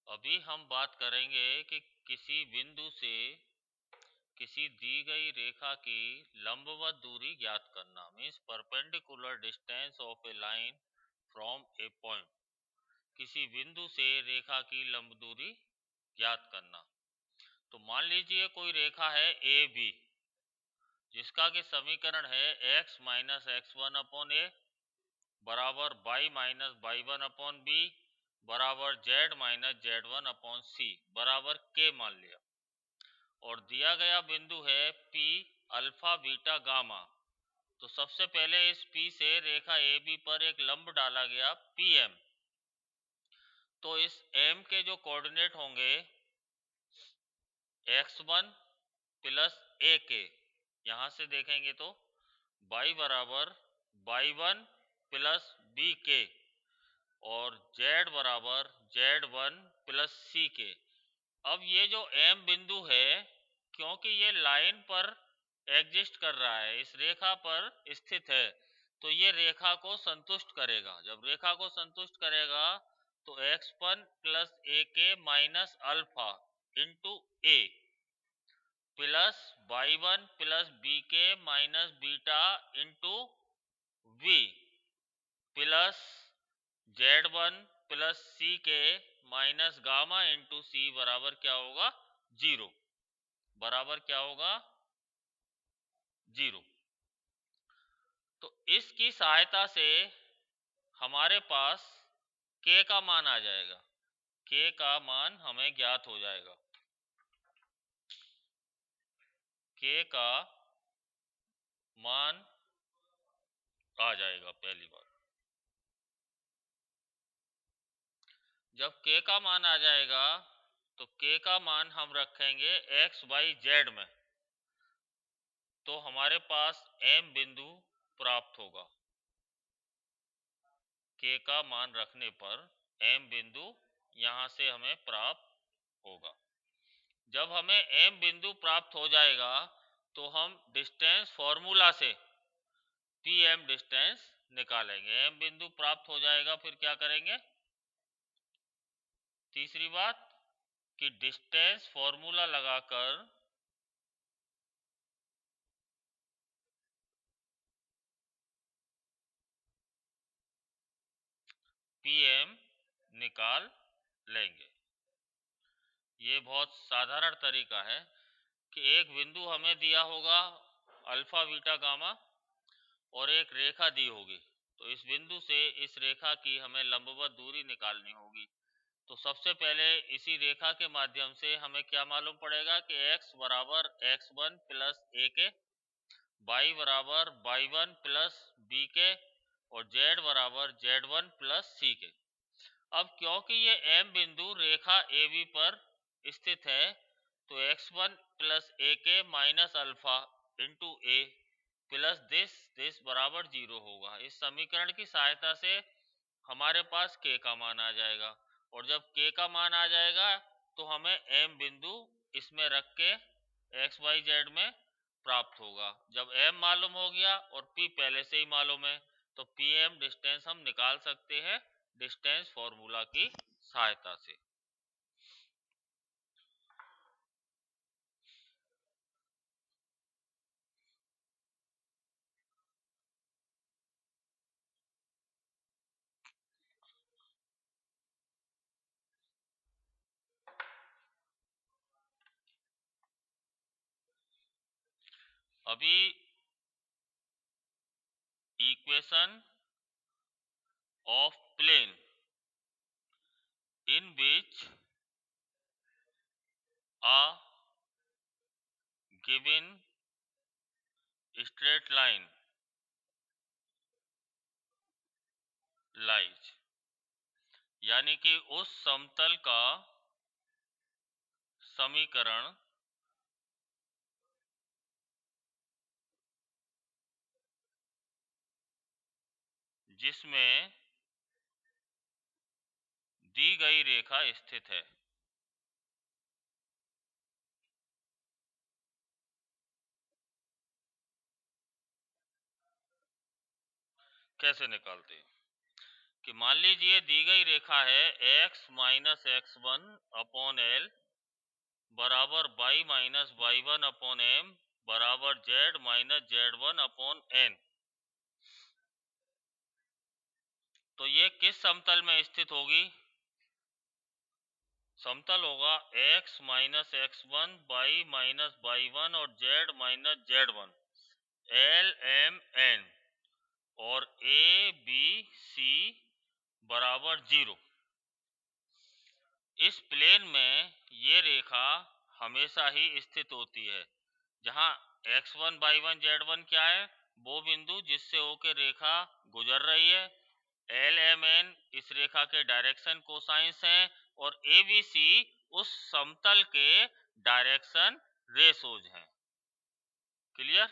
अभी हम बात करेंगे कि किसी बिंदु से किसी दी गई रेखा की लंबवत दूरी ज्ञात करना, means perpendicular distance of A line from A point. किसी बिंदु से रेखा की लंब दूरी ज्ञात करना। तो मान लीजिए कोई रेखा है ए बी, जिसका कि समीकरण है x minus x one upon a बराबर y minus y one upon b बराबर z minus z one upon c बराबर k मान लिया। और दिया गया बिंदु है P अल्फा बीटा गामा। तो सबसे पहले इस P से रेखा AB पर एक लंब डाला गया PM। तो इस M के जो कोऑर्डिनेट होंगे x1 प्लस AK, यहां से देखेंगे तो y बराबर y1 प्लस BK और z बराबर z1 प्लस CK। अब ये जो M बिंदु है, क्योंकि ये लाइन पर एग्जिस्ट कर रहा है, इस रेखा पर स्थित है, तो ये रेखा को संतुष्ट करेगा। जब रेखा को संतुष्ट करेगा तो x1 plus a k minus alpha into a plus y1 plus b k minus beta into v plus z1 plus c k minus gamma into सी बराबर क्या होगा? जीरो। बराबर क्या होगा? जीरो। तो इसकी सहायता से हमारे पास k का मान आ जाएगा। k का मान हमें ज्ञात हो जाएगा। k का मान आ जाएगा पहली बार। जब k का मान आ जाएगा तो k का मान हम रखेंगे x y z में, तो हमारे पास m बिंदु प्राप्त होगा। k का मान रखने पर m बिंदु यहां से हमें प्राप्त होगा। जब हमें m बिंदु प्राप्त हो जाएगा तो हम डिस्टेंस फॉर्मूला से pm डिस्टेंस निकालेंगे। m बिंदु प्राप्त हो जाएगा, फिर क्या करेंगे? तीसरी बात कि डिस्टेंस फॉर्मूला लगाकर pm निकाल लेंगे। ये बहुत साधारण तरीका है कि एक बिंदु हमें दिया होगा अल्फा बीटा गामा और एक रेखा दी होगी, तो इस बिंदु से इस रेखा की हमें लंबवत दूरी निकालनी होगी। तो सबसे पहले इसी रेखा के माध्यम से हमें क्या मालूम पड़ेगा कि x बराबर x1 प्लस ए के, y बराबर y1 प्लस बी के और z बराबर z1 प्लस सी के। अब क्योंकि ये m बिंदु रेखा AB पर स्थित है तो x1 plus a k minus alpha into a plus this बराबर जीरो होगा। इस समीकरण की सहायता से हमारे पास k का मान आ जाएगा, और जब k का मान आ जाएगा तो हमें m बिंदु इसमें रख के x y z में प्राप्त होगा। जब m मालूम हो गया और p पहले से ही मालूम है तो pm डिस्टेंस हम निकाल सकते हैं डिस्टेंस फॉर्मूला की सहायता से। अभी equation of plane in which a given straight line lies, यानी कि उस समतल का समीकरण जिसमें दी गई रेखा स्थित है। कैसे निकालते हैं कि मान लीजिए दी गई रेखा है x minus x one upon L बराबर y minus y one upon M बराबर z minus z one upon N. तो ये किस समतल में स्थित होगी? समतल होगा x minus x one y minus y one और z minus z one L M N और ए बी सी बराबर 0। इस प्लेन में ये रेखा हमेशा ही स्थित होती है जहां x1 y1 z1 क्या है? वो बिंदु जिससे होकर रेखा गुजर रही है। एल एम एन इस रेखा के डायरेक्शन कोसाइंस हैं और ए बी सी उस समतल के डायरेक्शन रेशोज हैं। क्लियर?